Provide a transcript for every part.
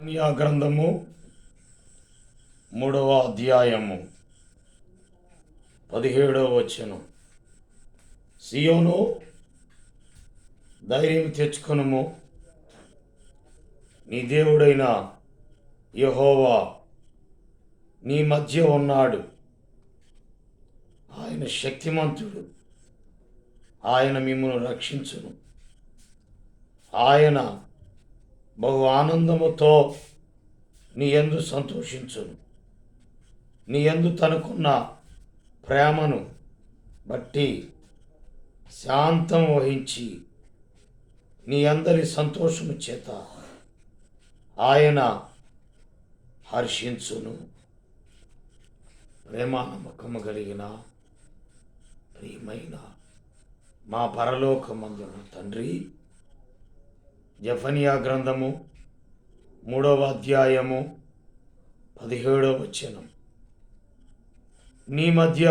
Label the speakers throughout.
Speaker 1: యెఫన్యా గ్రంథము 3వ అధ్యాయము 17వ వచనం. సియోను, ధైర్యం తెచ్చుకొనుము, నీ దేవుడైన యెహోవా నీ మధ్య ఉన్నాడు. ఆయన శక్తిమంతుడు, ఆయన మిమ్మును రక్షించును. ఆయన బహు ఆనందముతో నీ యందు సంతోషించును. నీ యందు తనకున్న ప్రేమను బట్టి శాంతం వహించి నీ అందరి సంతోషము చేత ఆయన హర్షించును. ప్రేమ నమ్మకము కలిగిన ప్రియమైన మా పరలోకమందున తండ్రి, యెఫన్యా గ్రంథము 3వ అధ్యాయము 17వ వచనం. నీ మధ్య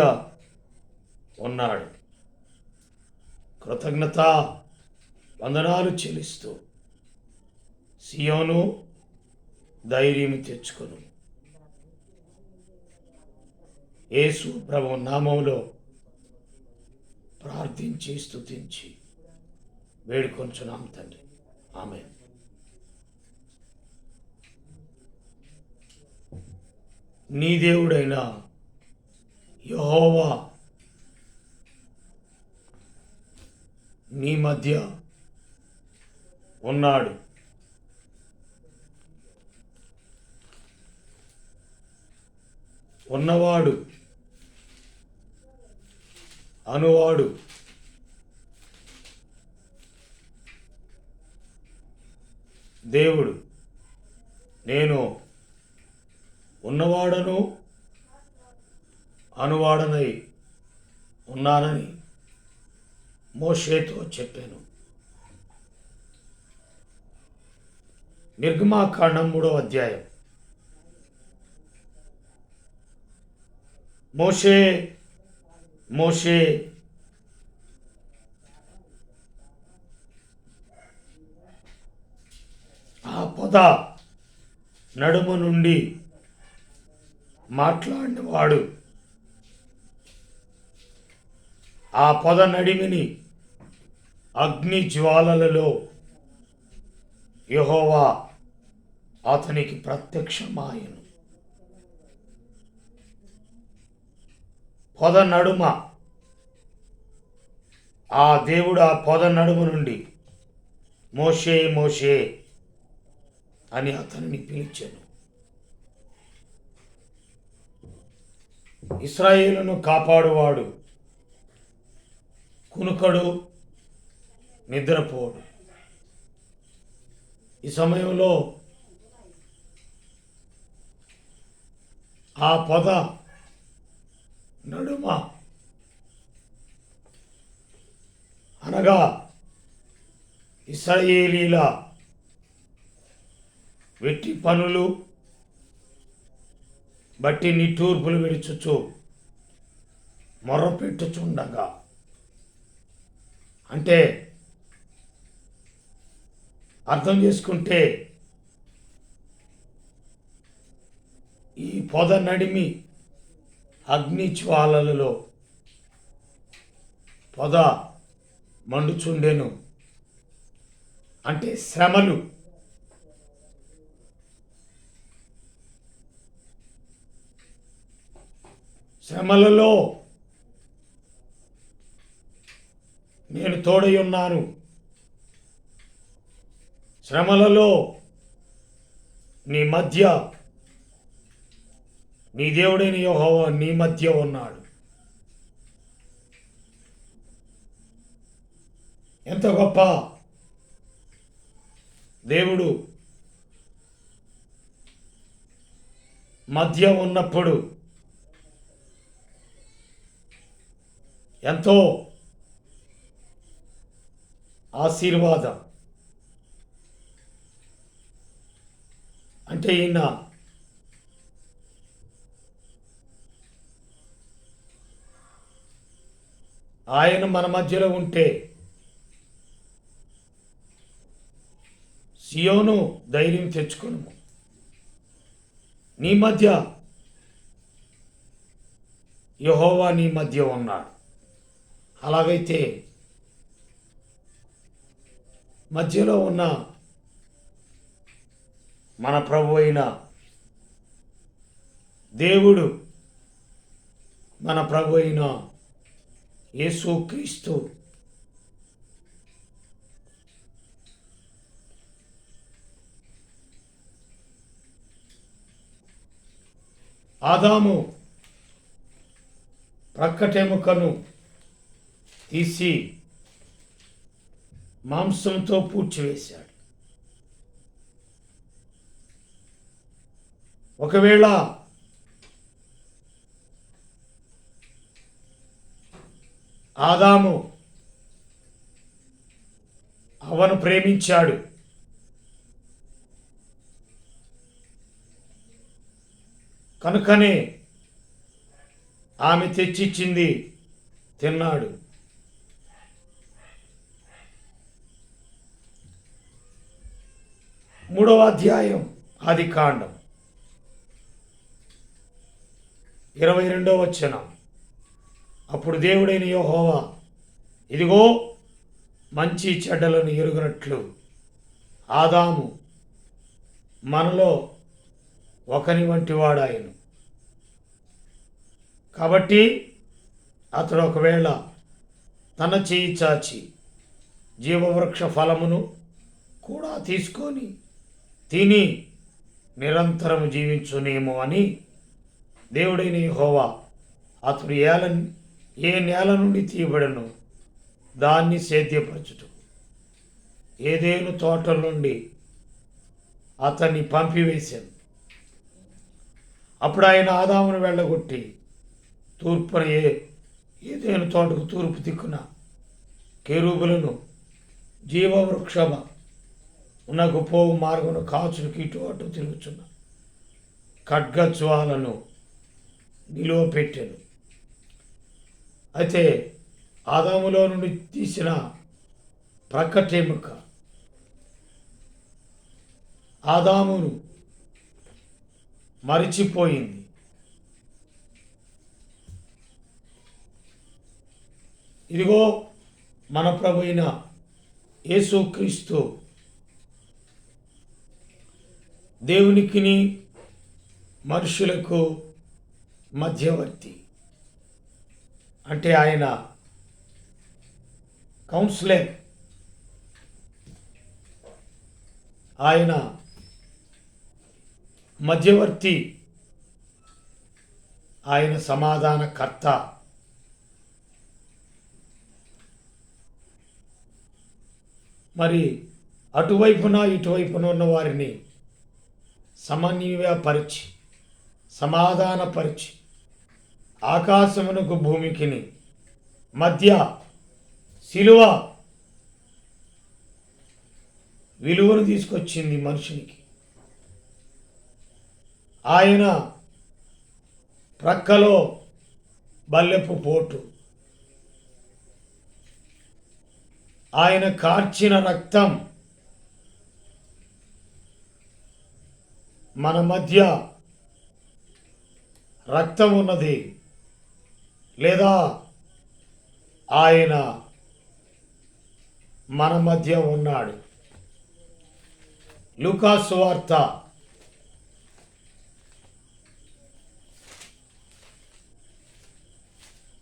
Speaker 1: ఉన్నాడు. కృతజ్ఞత వందనాలు చెల్లిస్తూ సియోను, ధైర్యం తెచ్చుకొను. యేసు ప్రభు నామములో ప్రార్థించి స్తుతించి వేడుకొంచున్నాం తండ్రి. ఆమేన్. నీ దేవుడైన యెహోవా నీ మధ్య ఉన్నాడు. ఉన్నవాడు అనువాడు దేవుడు. నేను ఉన్నవాడను అనువాడనై ఉన్నానని మోషేతో చెప్పాను. నిర్గమాకాండం 3వ అధ్యాయం. మోషే మోషే ఆ పొద నడుము నుండి మాట్లాడినవాడు ఆ పొద నడిమిని అగ్ని జ్వాలలలో యెహోవా అతనికి ప్రత్యక్షమాయెను. పొద నడుమ ఆ దేవుడు ఆ పొద నడుము నుండి మోషే మోషే అని అతనిని పిలిచాను. ఇశ్రాయేలును కాపాడువాడు కునుకడు, నిద్రపోడు. ఈ సమయంలో ఆ పొద నడుమ అనగా ఇశ్రాయేలీల వెట్టి పనులు బట్టి నిట్టూర్పులు విడుచుచు మొర్రపెట్టుచుండగా, అంటే అర్థం చేసుకుంటే ఈ పొద నడిమి అగ్ని జ్వాలలలో పొద మండుచుండెను. అంటే శ్రమలు, శ్రమలలో నేను తోడై ఉన్నాను. శ్రమలలో నీ మధ్య నీ దేవుడైన యెహోవా నీ మధ్య ఉన్నాడు. ఎంత గొప్ప దేవుడు! మధ్య ఉన్నప్పుడు ఎంతో ఆశీర్వాదం. అంటే ఈయన ఆయన మన మధ్యలో ఉంటే సియోను ధైర్యం తెచ్చుకొనుము, నీ మధ్య యెహోవా నీ మధ్య ఉన్నాడు. అలాగైతే మధ్యలో ఉన్న మన ప్రభు అయిన దేవుడు, మన ప్రభు అయిన యేసుక్రీస్తు ఆదాము ప్రక్కటెముకను తీసి మాంసంతో పూడ్చివేశాడు. ఒకవేళ ఆదాము హవ్వను ప్రేమించాడు, కనుకనే ఆమె తెచ్చిచ్చింది తిన్నాడు. మూడవ అధ్యాయం ఆదికాండం 22వ వచనం. అప్పుడు దేవుడైన యెహోవా, ఇదిగో మంచి చెడ్డలను ఎరుగనట్లు ఆదాము మనలో ఒకని వంటి వాడాయను. కాబట్టి అతడు ఒకవేళ తన చేయి చాచి జీవవృక్ష ఫలమును కూడా తీసుకొని తిని నిరంతరము జీవించునేమో అని దేవుడైన యెహోవా అతడు ఏ నేల నుండి తీయబడను దాన్ని సేద్యపరచుట ఏదేను తోటల నుండి అతన్ని పంపివేశాను. అప్పుడు ఆయన ఆదామును వెళ్ళగొట్టి తూర్పున ఏదేను తోటకు తూర్పు దిక్కున కెరూబులను జీవవృక్షమ ఉన్నకు పోవు మార్గమును కాచులకు ఇటు అటు తిరుగుచున్న ఖడ్గజ్వాలను నిలువపెట్టాను. అయితే ఆదాములో నుండి తీసిన ప్రక్కటెముక ఆదామును మరిచిపోయింది. ఇదిగో మన ప్రభు అయిన యేసుక్రీస్తు దేవునికిని మనుషులకు మధ్యవర్తి. అంటే ఆయన కౌన్సిలర్, ఆయన మధ్యవర్తి, ఆయన సమాధానకర్త. మరి అటువైపున ఇటువైపున ఉన్న వారిని సమన్వయపరిచి సమాధానపరిచి ఆకాశమునకు భూమికిని మధ్య శిలువ విలువను తీసుకొచ్చింది మనుషునికి. ఆయన ప్రక్కలో బల్లెపు పోటు, ఆయన కార్చిన రక్తం మన మధ్య రక్తం ఉన్నది, లేదా ఆయన మన మధ్య ఉన్నాడు. లూకా సువార్త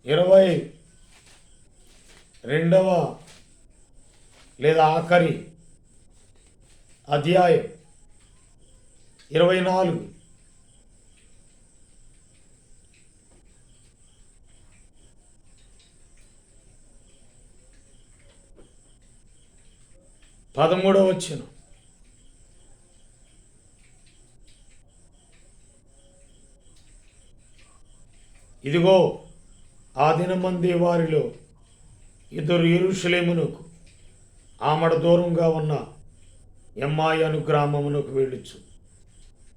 Speaker 1: 22వ లేదా ఆఖరి అధ్యాయం 24 13వ వచనం. ఇదిగో ఆ దినమందే వారిలో ఇద్దరు యెరూషలేమునకు ఆమడ దూరంగా ఉన్న ఎమ్మాయి అను గ్రామమునకు వెళ్ళుచు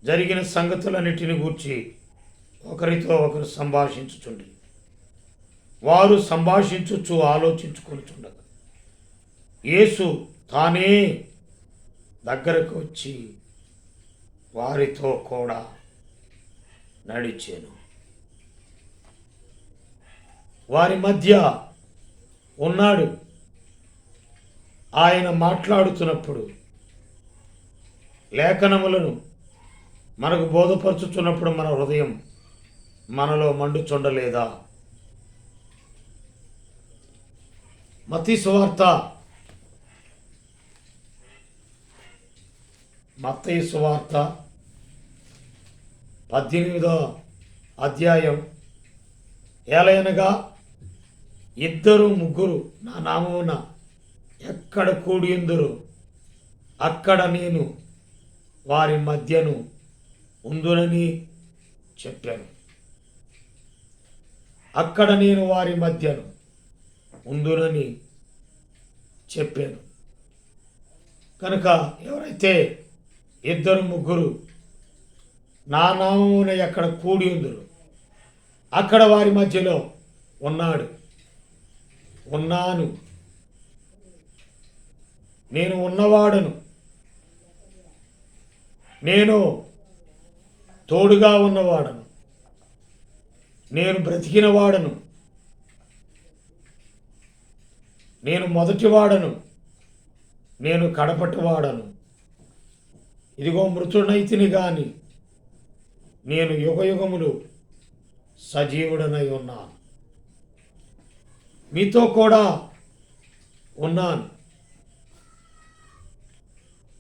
Speaker 1: జరిగిన సంగతులన్నిటిని గూర్చి ఒకరితో ఒకరు సంభాషించుచుండి వారు సంభాషించుచు ఆలోచించుకొనుచుండగా యేసు తానే దగ్గరకు వచ్చి వారితో కూడా నడిచాను. వారి మధ్య ఉన్నాడు. ఆయన మాట్లాడుతున్నప్పుడు లేఖనములను మనకు బోధపరుచుతున్నప్పుడు మన హృదయం మనలో మండుచుండలేదా? మత్తయి సువార్త 18వ అధ్యాయం. ఏలయనగా ఇద్దరు ముగ్గురు నా నామమున ఎక్కడ కూడియుందురో అక్కడ నేను వారి మధ్యను ఉందునని చెప్పాను. అక్కడ నేను వారి మధ్యను ఉందునని చెప్పాను. కనుక ఎవరైతే ఇద్దరు ముగ్గురు నా నామమున ఎక్కడ కూడి ఉందరో అక్కడ వారి మధ్యలో ఉన్నాను. నేను ఉన్నవాడను. నేను తోడుగా ఉన్నవాడను. నేను బ్రతికిన వాడను. నేను మొదటివాడను. నేను కడపటి వాడను. ఇదిగో మృతుడనైతిని గాని నేను యుగయుగములు సజీవుడనై ఉన్నాను. మీతో కూడా ఉన్నాను.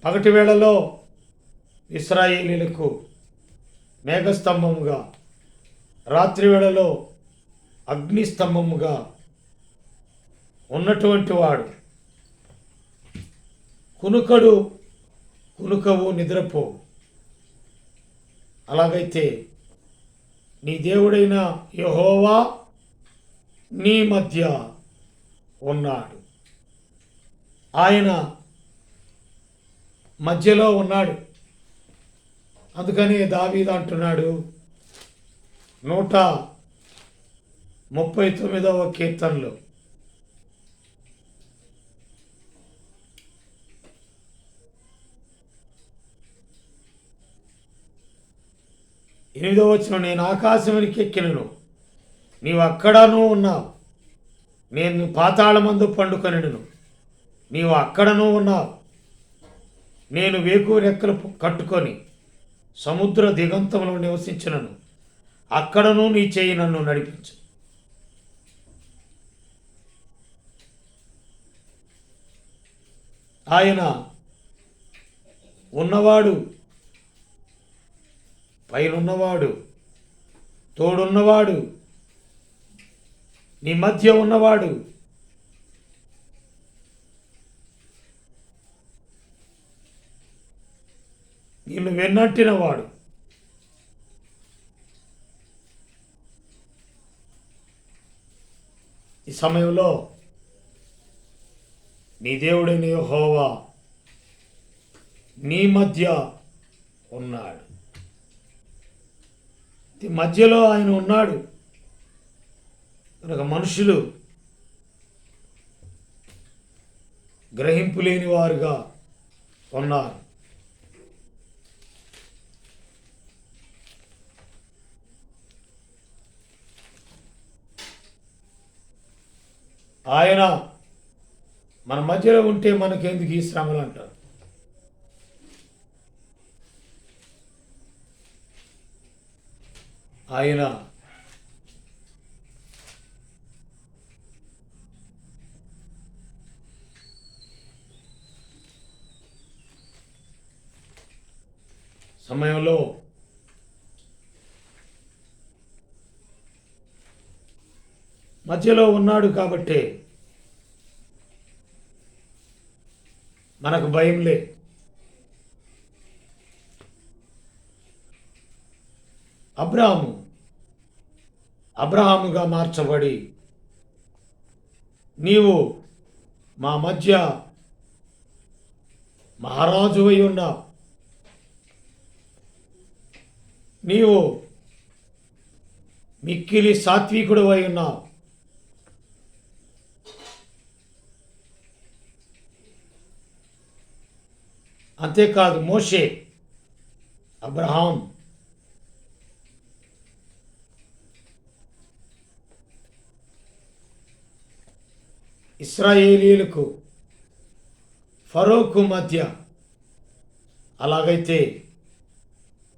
Speaker 1: పగటి వేళలో ఇశ్రాయేలీయులకు మేఘస్తంభముగా, రాత్రి వేళలో అగ్నిస్తంభముగా ఉన్నటువంటి వాడు. కునుకవు నిద్రపోవు. అలాగైతే నీ దేవుడైన యెహోవా నీ మధ్య ఉన్నాడు. ఆయన మధ్యలో ఉన్నాడు. అందుకని దావీదు అంటున్నాడు 139వ కీర్తనలో, ఎనిమిదవ వచనం, నేను ఆకాశమునికి ఎక్కినను నీవు అక్కడనూ ఉన్నావు. నేను పాతాళమందు పండుకొనెదను నీవు అక్కడనూ ఉన్నావు. నేను వేకువ రెక్కలు కట్టుకొని సముద్ర దిగంతంలో నివసించినను అక్కడనూ నీ చేయి నన్ను నడిపించు. ఆయన ఉన్నవాడు, పైనున్నవాడు, తోడున్నవాడు, నీ మధ్య ఉన్నవాడు. నిన్ను వెన్నట్టినవాడు. ఈ సమయంలో నీ దేవుడైన యెహోవా నీ మధ్య ఉన్నాడు. ఈ మధ్యలో ఆయన ఉన్నాడు కనుక మనుషులు గ్రహింపు లేని వారుగా ఉన్నారు. ఆయన మన మధ్యలో ఉంటే మనకెందుకు ఈ శ్రమలు అంటారు. ఆయన సమయంలో మధ్యలో ఉన్నాడు కాబట్టి మనకు భయం లే. అబ్రహాముగా మార్చబడి నీవు మా మధ్య మహారాజువై ఉన్నావు. నీవు మిక్కిలి సాత్వికుడివై ఉన్నావు. అంతేకాదు మోషే, అబ్రహాం ఇశ్రాయేలీయులకు ఫరోకు మధ్య, అలాగైతే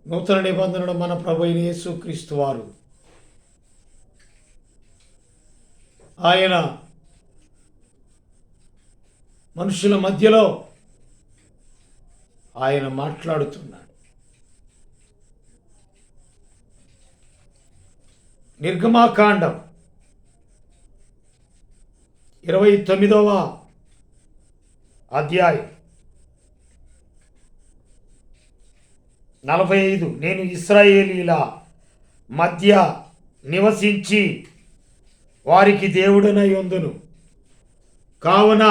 Speaker 1: నూతన నిబంధనలు మన ప్రభు అయిన యేసుక్రీస్తు వారు ఆయన మనుషుల మధ్యలో ఆయన మాట్లాడుతున్నాడు. నిర్గమాకాండం 29వ అధ్యాయం 45, నేను ఇశ్రాయేలీల మధ్య నివసించి వారికి దేవుడనై ఉందును, కావున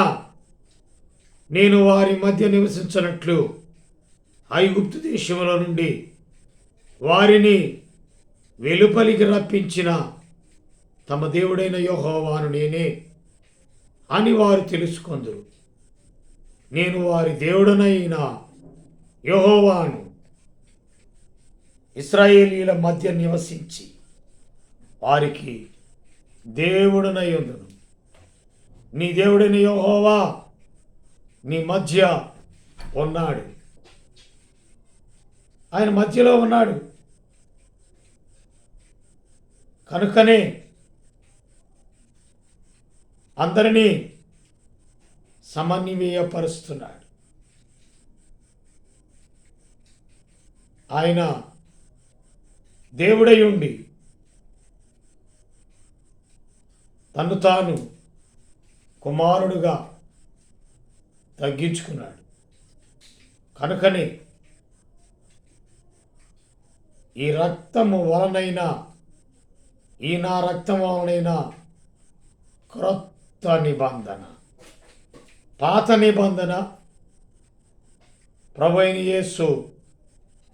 Speaker 1: నేను వారి మధ్య నివసించినట్లు ఐగుప్తు దేశంలో నుండి వారిని వెలుపలికి రప్పించిన తమ దేవుడైన యెహోవాను నేనే అని వారు తెలుసుకొందురు. నేను వారి దేవుడనైన యెహోవాను ఇశ్రాయేలీల మధ్య నివసించి వారికి దేవుడనై ఉందును. నీ దేవుడైన యెహోవా నీ మధ్య ఉన్నాడు. ఆయన మధ్యలో ఉన్నాడు కనుకనే అందరినీ సమన్వయపరుస్తున్నాడు. ఆయన దేవుడై ఉండి తను తాను కుమారుడుగా తగ్గించుకున్నాడు. కనుకనే ఈ రక్తము వలనైనా ఈ నా రక్తం వలనైనా క్రొత్త నిబంధన, పాత నిబంధన ప్రభు అయిన యేసు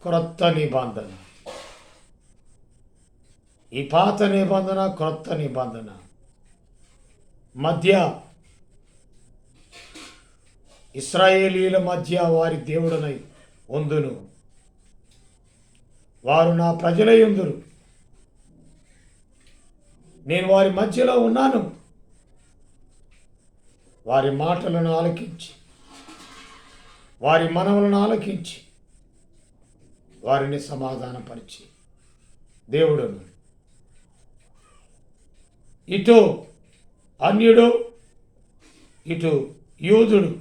Speaker 1: క్రొత్త నిబంధన. ఈ పాత నిబంధన క్రొత్త నిబంధన మధ్య ఇశ్రాయేలీల మధ్య వారి దేవుడనై ఉందును, వారు నా ప్రజలై ఉందురు, నేను వారి మధ్యలో ఉన్నాను. వారి మాటలను ఆలకించి వారి మనవులను ఆలకించి వారిని సమాధానపరిచి దేవుడును ఇటు అన్యుడు ఇటు యూదుడు,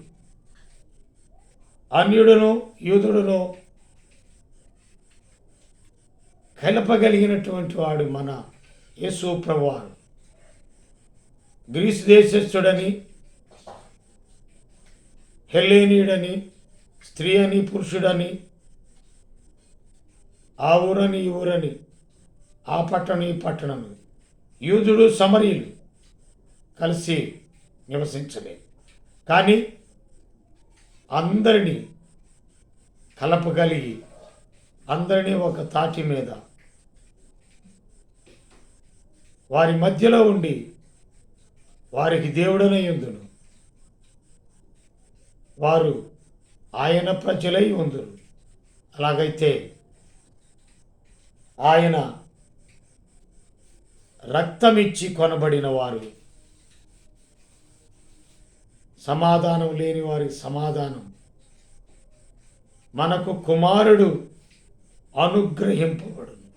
Speaker 1: అన్యుడును యూదుడును కలపగలిగినటువంటి వాడు మన యేసు ప్రభువారు. గ్రీసు దేశస్థుడని, హెల్లేనీయుడని, స్త్రీ అని, పురుషుడని, ఆ ఊరని ఈ ఊరని, ఆ పట్టణం ఈ పట్టణం, యూదుడు సమరీయులు కలిసి నివసించలేదు. కానీ అందరినీ కలపగలిగి అందరినీ ఒక తాటి మీద వారి మధ్యలో ఉండి వారికి దేవుడనై ఉందును, వారు ఆయన ప్రజలై ఉందురు. అలాగైతే ఆయన రక్తమిచ్చి కొనబడిన వారు, సమాధానం లేని వారికి సమాధానం మనకు కుమారుడు అనుగ్రహింపబడును.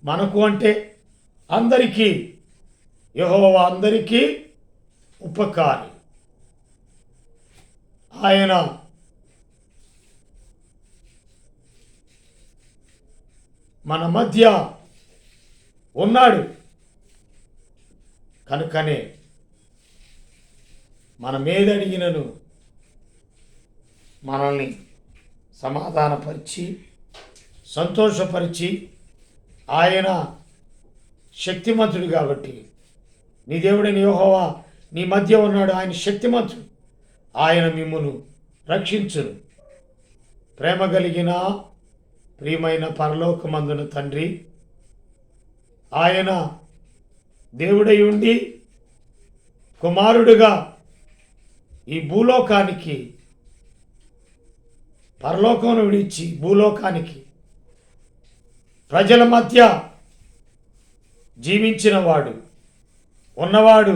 Speaker 1: మనకు అంటే అందరికీ యెహోవా అందరికీ ఉపకారి. ఆయన మన మధ్య ఉన్నాడు కనుకనే మనం ఏదడిగినను మనల్ని సమాధానపరిచి సంతోషపరిచి, ఆయన శక్తిమంతుడు కాబట్టి నీ దేవుడైన యెహోవా నీ మధ్య ఉన్నాడు. ఆయన శక్తిమంతుడు, ఆయన మిమ్మును రక్షించును. ప్రేమ కలిగిన ప్రియమైన పరలోకమందున తండ్రి, ఆయన దేవుడై ఉండి కుమారుడుగా ఈ భూలోకానికి, పరలోకమును విడిచి భూలోకానికి ప్రజల మధ్య జీవించిన వాడు, ఉన్నవాడు,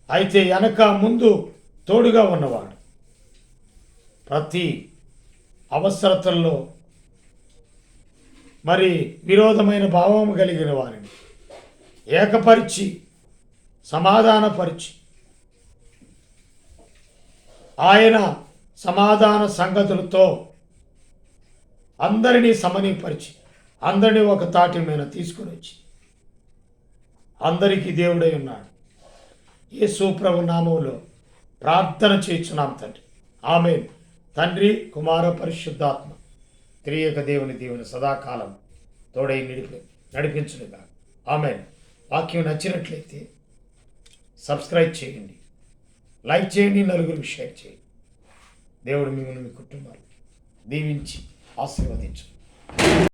Speaker 1: అయితే వెనక ముందు తోడుగా ఉన్నవాడు. ప్రతి అవసరతల్లో మరి విరోధమైన భావం కలిగిన వారిని ఏకపరిచి సమాధానపరిచి ఆయన సమాధాన సంగతులతో అందరినీ సమనీపరిచి అందరినీ ఒక తాటి మీద తీసుకుని వచ్చి అందరికీ దేవుడై ఉన్నాడు. యేసు ప్రభు నామములో ప్రార్థన చేయుచున్నాం తండ్రి. ఆమేన్. తండ్రి, కుమార, పరిశుద్ధాత్మ త్రియక దేవుని దేవుని సదాకాలం తోడై నడిపించునుగా. ఆమేన్. వాక్యం నచ్చినట్లయితే సబ్స్క్రైబ్ చేయండి, లైక్ చేయండి, నలుగురికి షేర్ చేయండి. దేవుడు మిమ్మల్ని మీ కుటుంబాలు దీవించి ఆశీర్వదించు.